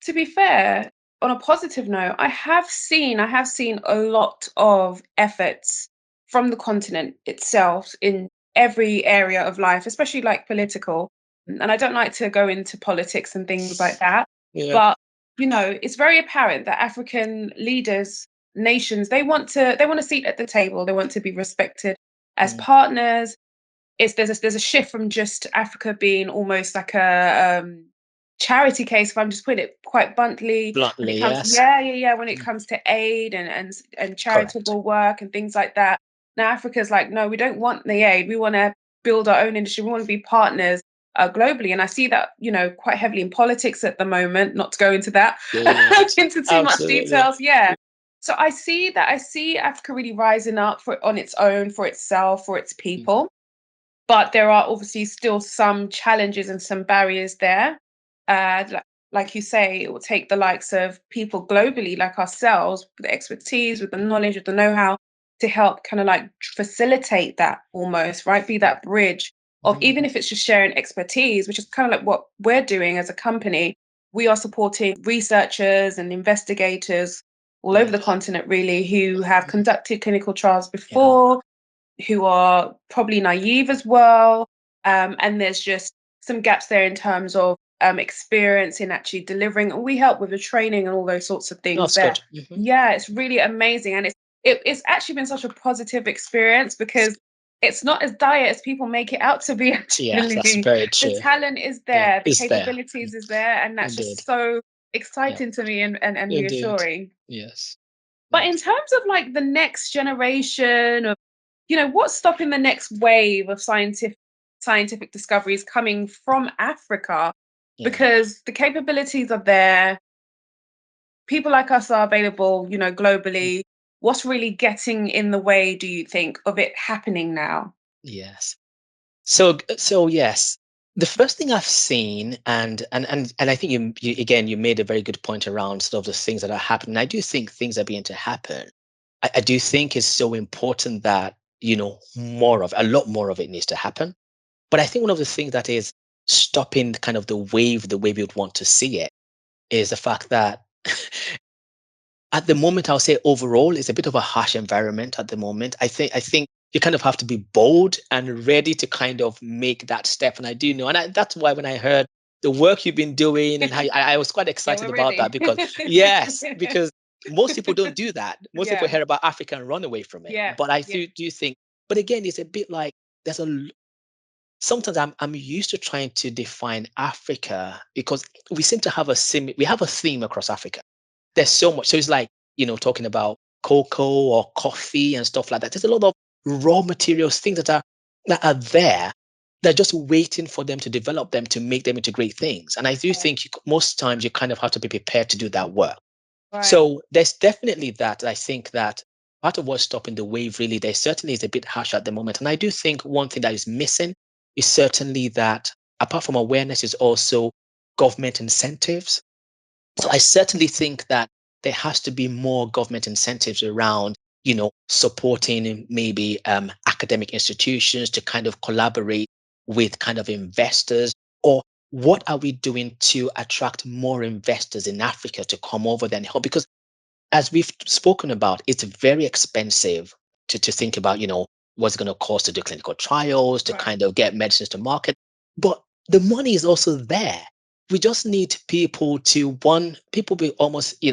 to be fair, on a positive note, I have seen a lot of efforts from the continent itself in every area of life, especially like political. And I don't like to go into politics and things like that, Yeah. but it's very apparent that African leaders, nations, they want a seat at the table. They want to be respected as Mm. partners. There's a shift from just Africa being almost like a charity case, if I'm just putting it quite bluntly, when Bluntly, it comes, yes. yeah, yeah, yeah, when it Mm. comes to aid and Correct. charitable work and things like that. Now Africa's like, no, we don't want the aid. We want to build our own industry. We want to be partners globally, and I see that quite heavily in politics at the moment. Not to go into that Yes. into too much Absolutely. details, yeah. So I see that. I see Africa really rising up on its own, for itself, for its Mm. people, but there are obviously still some challenges and some barriers there. Like you say, it will take the likes of people globally, like ourselves, with the expertise, with the knowledge, with the know-how, to help kind of like facilitate that almost, right? Be that bridge of, Mhm. even if it's just sharing expertise, which is kind of like what we're doing as a company. We are supporting researchers and investigators all over the Yeah. continent, really, who have Mhm. conducted clinical trials Yeah. before, who are probably naive as well. And there's just some gaps there in terms of experience in actually delivering. And we help with the training and all those sorts of things That's there. good. Hmm. Yeah, it's really amazing. And it's actually been such a positive experience because it's not as dire as people make it out to be, Yes, that's actually. very The true. talent is Yeah, there, the it's there. capabilities is there, and that's Indeed. just so Yeah, exciting to me and indeed. reassuring. Yes. But in Yes. terms of like the next generation of, what's stopping the next wave of scientific discoveries coming from Africa? Yeah. Because the capabilities are there, people like us are available, Mm. globally. What's really getting in the way, do you think, of it happening now? Yes. So yes, the first thing I've seen, and I think you again you made a very good point around sort of the things that are happening. I do think things are beginning to happen. I do think it's so important that a lot more of it needs to happen. But I think one of the things that is stopping kind of the way we would want to see it is the fact that At the moment, I'll say overall, it's a bit of a harsh environment at the moment. I think you kind of have to be bold and ready to kind of make that step. And I do know, and that's why when I heard the work you've been doing and how I was quite Yeah, excited we're about that ready. because yes, because most people don't do that. Most people Yeah, hear about Africa and run away from it. yeah, But I yeah, do think, but again, it's a bit like there's sometimes I'm used to trying to define Africa because we seem to have we have a theme across Africa. There's so much. So it's like, talking about cocoa or coffee and stuff like that. There's a lot of raw materials, things that are there. They're just waiting for them to develop them to make them into great things. And I do right, think most times you kind of have to be prepared to do that work. right, So there's definitely that. I think that part of what's stopping the wave really, there certainly is a bit harsh at the moment. And I do think one thing that is missing is certainly that apart from awareness is also government incentives. So I certainly think that there has to be more government incentives around, supporting maybe academic institutions to kind of collaborate with kind of investors, or what are we doing to attract more investors in Africa to come over there and help? Because as we've spoken about, it's very expensive to think about, what's going to cost to do clinical trials, to right, kind of get medicines to market. But the money is also there. We just need people to people be almost,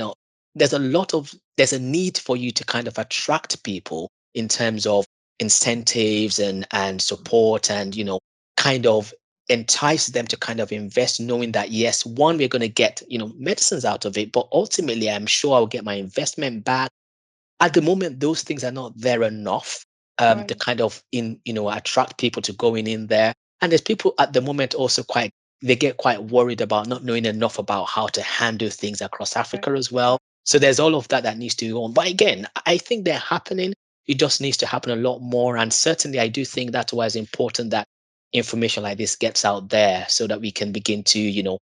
there's a need for you to kind of attract people in terms of incentives and support and, kind of entice them to kind of invest knowing that yes, one, we're going to get medicines out of it, but ultimately I'm sure I'll get my investment back. At the moment those things are not there enough to right, kind of attract people to going in there. And there's people at the moment also quite, they get quite worried about not knowing enough about how to handle things across right, Africa as well. So there's all of that that needs to go on, but again, I think they're happening. It just needs to happen a lot more, and certainly I do think that's why it's important that information like this gets out there so that we can begin to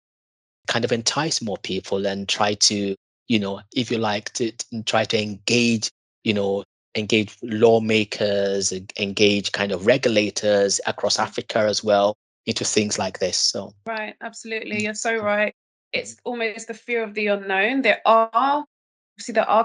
kind of entice more people and try to, if you like, to try to engage, you know, engage lawmakers, engage kind of regulators across right. Africa as well into things like this. So, Right, absolutely. mm, You're so mm, right. mm. It's almost the fear of the unknown. There are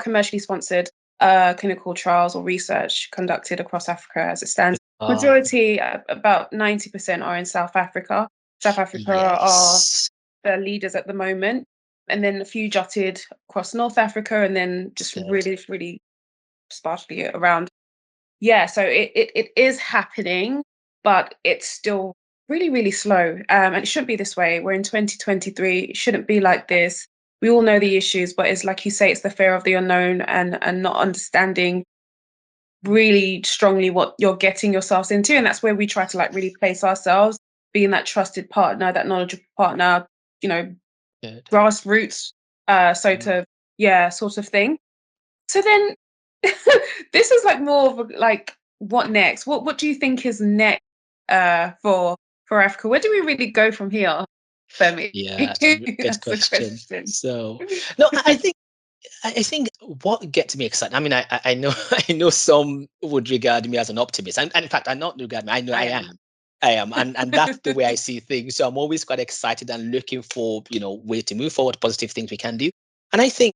commercially sponsored clinical trials or research conducted across Africa as it stands. uh, Majority, about 90% are in South Africa. South Africa are yes, the leaders at the moment, and then a few jotted across North Africa, and then just good. really, really sparsely around. Yeah, so it is happening, but it's still really, really slow. And it shouldn't be this way. We're in 2023. It shouldn't be like this. We all know the issues, but it's like you say, it's the fear of the unknown and not understanding really strongly what you're getting yourselves into. And that's where we try to like really place ourselves, being that trusted partner, that knowledgeable partner, you know, Good. grassroots, so Mm. to yeah, sort of thing. So then this is like more of a, like what next? What do you think is next for Africa? Where do we really go from here, Femi? Yeah, it's a good That's the question. question. So, no, I think what gets me excited. I mean, I know I know some would regard me as an optimist, and in fact, I not regard me. I know I I am. am. I am, and that's the way I see things. So I'm always quite excited and looking for way to move forward, positive things we can do. And I think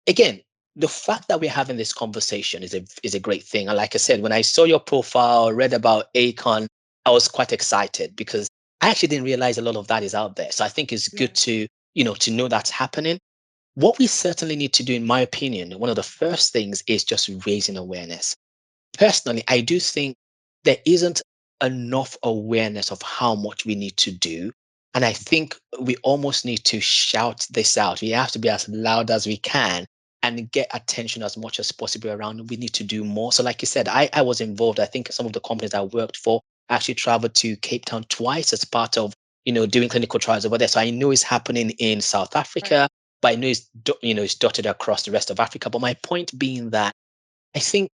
again, the fact that we're having this conversation is a great thing. And like I said, when I saw your profile, read about Acon, I was quite excited because I actually didn't realize a lot of that is out there. So I think it's Yeah, good to know that's happening. What we certainly need to do, in my opinion, one of the first things is just raising awareness. Personally, I do think there isn't enough awareness of how much we need to do. And I think we almost need to shout this out. We have to be as loud as we can and get attention as much as possible around. We need to do more. So, like you said, I was involved. I think some of the companies I worked for actually traveled to Cape Town twice as part of doing clinical trials over there. So I know it's happening in South right, Africa, but I know it's dotted across the rest of Africa. But my point being that I think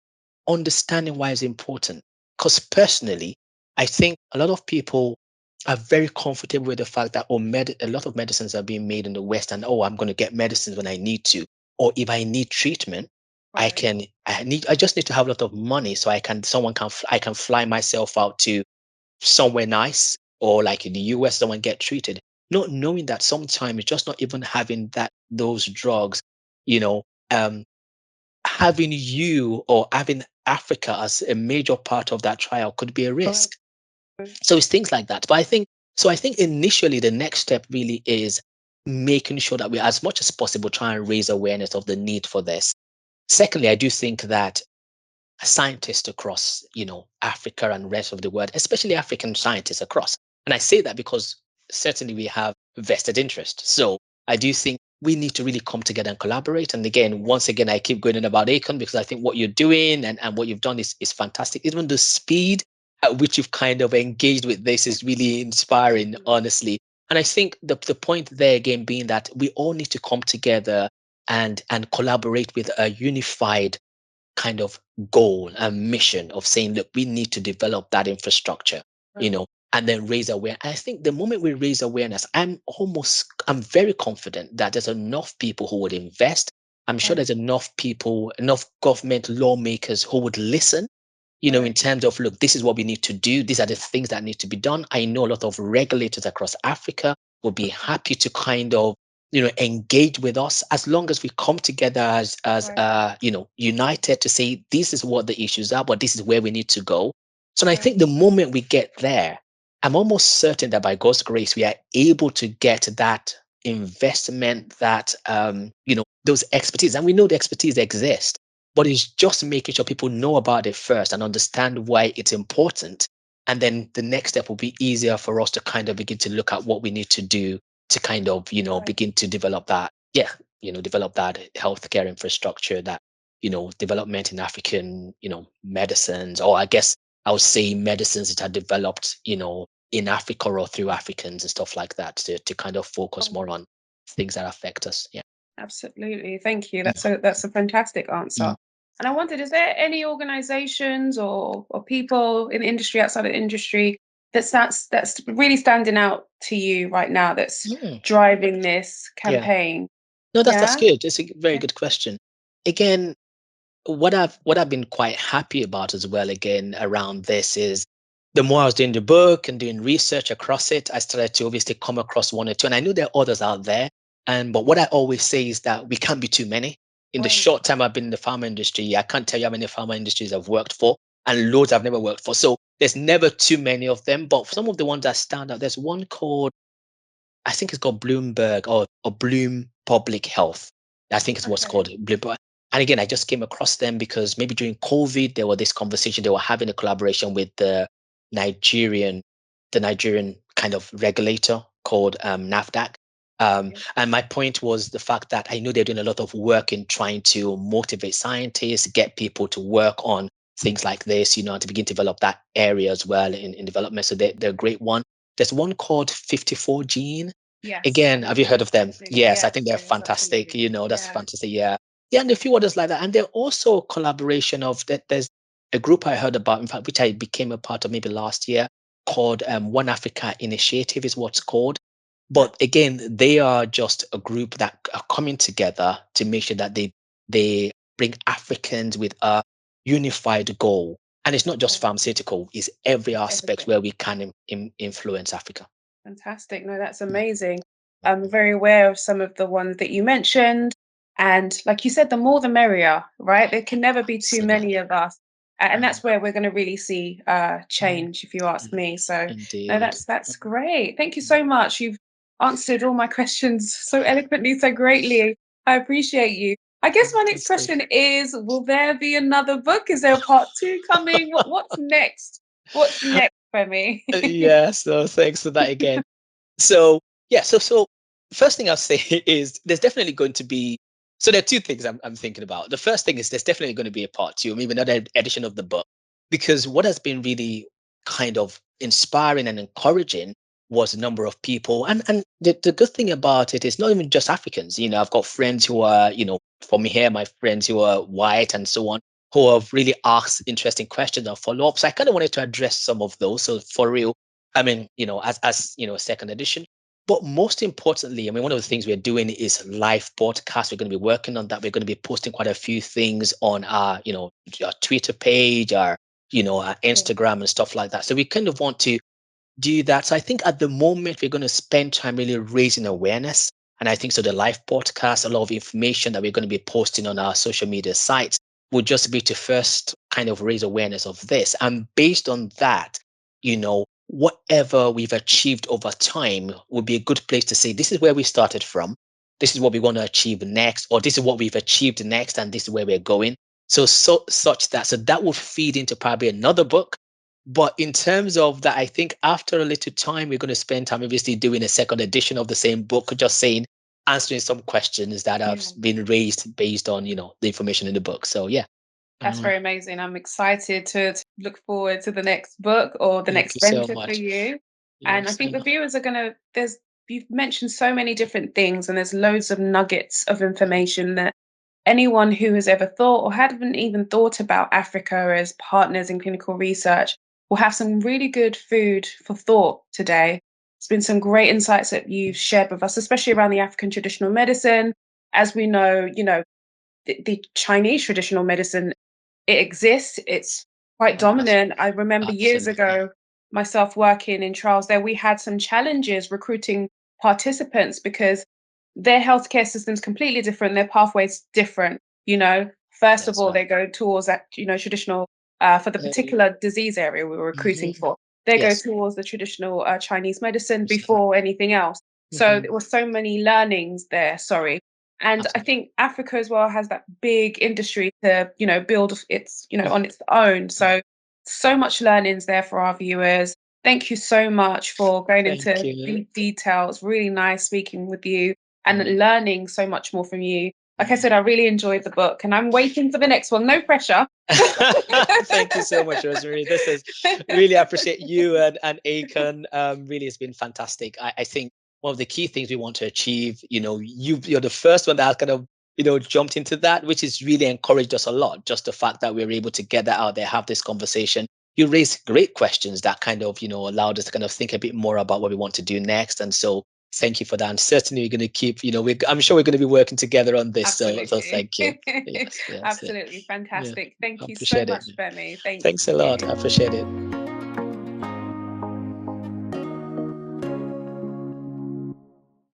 understanding why is important. Because personally, I think a lot of people are very comfortable with the fact that a lot of medicines are being made in the West, and I'm going to get medicines when I need to, or if I need treatment, right, I just need to have a lot of money so I can fly myself out to somewhere nice or like in the US, someone get treated. Not knowing that sometimes just not even having those drugs you know, um, having you or having Africa as a major part of that trial could be a Right. risk. So it's things like that. But I think initially the next step really is making sure that we, as much as possible, try and raise awareness of the need for this. Secondly, I do think that scientists across, Africa and rest of the world, especially African scientists across. And I say that because certainly we have vested interest. So I do think we need to really come together and collaborate. And again, once again, I keep going in about Acon because I think what you're doing and what you've done is fantastic. Even the speed at which you've kind of engaged with this is really inspiring, honestly. And I think the point there again being that we all need to come together and collaborate with a unified kind of goal and mission of saying, look, we need to develop that infrastructure, Right. and then raise awareness. I think the moment we raise awareness, I'm very confident that there's enough people who would invest. I'm sure Right. there's enough people, enough government lawmakers who would listen, in Right. terms of, look, this is what we need to do. These are the things that need to be done. I know a lot of regulators across Africa will be happy to kind of, engage with us as long as we come together Right. united to say, this is what the issues are, but this is where we need to go. So I Right. think the moment we get there, I'm almost certain that by God's grace, we are able to get that investment, that, those expertise. And we know the expertise exists, but it's just making sure people know about it first and understand why it's important. And then the next step will be easier for us to kind of begin to look at what we need to do to kind of, Right. begin to develop that, yeah, develop that healthcare infrastructure, that, development in African, medicines, or I guess I would say medicines that are developed, in Africa or through Africans and stuff like that, to kind of focus Oh, more on things that affect us. Yeah. absolutely. Thank you. Mhm. That's a fantastic Mm. answer. And I wondered, is there any organizations or people in the industry, outside of the industry, that's really standing out to you right now, that's Mm. driving this Yeah. campaign? No, that's Yeah? good. It's a very Yeah. good question. Again, what I've been quite happy about as well, again, around this is the more I was doing the book and doing research across it, I started to obviously come across one or two, and I knew there are others out there. And but what I always say is that we can't be too many. In the Right. short time I've been in the pharma industry, I can't tell you how many pharma industries I've worked for, and loads I've never worked for. So there's never too many of them. But some of the ones that stand out, there's one called, I think it's called Bloomberg, or Bloom Public Health. I think it's what's Okay. called Bloomberg. And again, I just came across them because maybe during COVID, there was this conversation. They were having a collaboration with Nigerian, the Nigerian kind of regulator called NAFDAC. Okay. And my point was the fact that I know they're doing a lot of work in trying to motivate scientists, get people to work on things like this, to begin to develop that area as well in development. So they're a great one. There's one called 54 Gene. Yes, Again, I've have you heard heard of of them? something. Yes, I think Yes, they're yes, fantastic. absolutely. That's Yeah. fantastic. Yeah. Yeah, and a few others like that. And they're also a collaboration of that. There's a group I heard about, in fact, which I became a part of maybe last year, called One Africa Initiative is what's called. Right. But again, they are just a group that are coming together to make sure that they bring Africans with a unified goal. And it's not just Okay. pharmaceutical, it's every It's aspect everything. where we can influence Africa. Fantastic. No, that's Mm, amazing. mm, I'm mm. very aware of some of the ones that you mentioned. And like you said, the more the merrier, right? There can never be too many Absolutely. of us. And Mm, that's where we're going to really see mm, change, if you ask mm. me. So, no, Indeed. that's Mm, great. Thank you mm. so much. You've answered all my questions so eloquently, so greatly. I appreciate you. I guess my next Fantastic. question is, will there be another book? Is there a part two coming? What's next? What's next for me? Yeah, so thanks for that again. So yeah, so first thing I'll say is there's definitely going to be, so there are two things I'm thinking about. The first thing is there's definitely going to be a part two, maybe another edition of the book, because what has been really kind of inspiring and encouraging was a number of people, and the good thing about it is not even just Africans. I've got friends who are, from here, my friends who are white and so on, who have really asked interesting questions and follow up. So I kind of wanted to address some of those. So for real, I mean, as a second edition. But most importantly, I mean, one of the things we're doing is live broadcast. We're going to be working on that. We're going to be posting quite a few things on our Twitter page, our Instagram and stuff like that. So we kind of want to do that. So I think at the moment we're going to spend time really raising awareness And I think so the live podcast, a lot of information that we're going to be posting on our social media sites would just be to first kind of raise awareness of this. And based on that, whatever we've achieved over time would be a good place to say, this is where we started from. This is what we want to achieve next, or this is what we've achieved next, and this is where we're going. So that would feed into probably another book. But in terms of that, I think after a little time, we're going to spend time obviously doing a second edition of the same book, just saying, answering some questions that have Yeah. been raised based on, the information in the book. So yeah. That's Mhm. very amazing. I'm excited to look forward to the next book or the Thank next you so venture for much. you. Yeah, And I think so the much. viewers are gonna you've mentioned so many different things and there's loads of nuggets of information that anyone who has ever thought or hadn't even thought about Africa as partners in clinical research will have some really good food for thought today. It's been some great insights that you've shared with us, especially around the African traditional medicine. As we know, the Chinese traditional medicine, it exists. It's quite dominant. I remember years Absolutely. ago, myself working in trials there, we had some challenges recruiting participants because their healthcare system's completely different, their pathways different. First of That's all, right. they go towards that, traditional for the Uh, particular disease area we were recruiting mhm. for. They go Yes. towards the traditional Chinese medicine Absolutely. before anything else. So Mhm. there were so many learnings there. Sorry, and I Absolutely. think Africa as well has that big industry to, build its, on its own. So much learnings there for our viewers. Thank you so much for going Thank into you. deep details. Really nice speaking with you Mhm. and learning so much more from you. Like I Mhm. said, I really enjoyed the book and I'm waiting for the next one. No pressure. Thank you so much, Rosemary. This is really appreciate you and Akon. Really, it's been fantastic. I think one of the key things we want to achieve, you're the first one that kind of, jumped into that, which has really encouraged us a lot. Just the fact that we're able to get that out there, have this conversation. You raised great questions that kind of, allowed us to kind of think a bit more about what we want to do next. And so thank you for that. And certainly we're going to keep, I'm sure we're going to be working together on this. So Absolutely. thank you. Yes, yes, yeah. Absolutely Yeah, fantastic. I Thank you so appreciate it. much, Femi. Thank Thanks a lot. I you. appreciate it.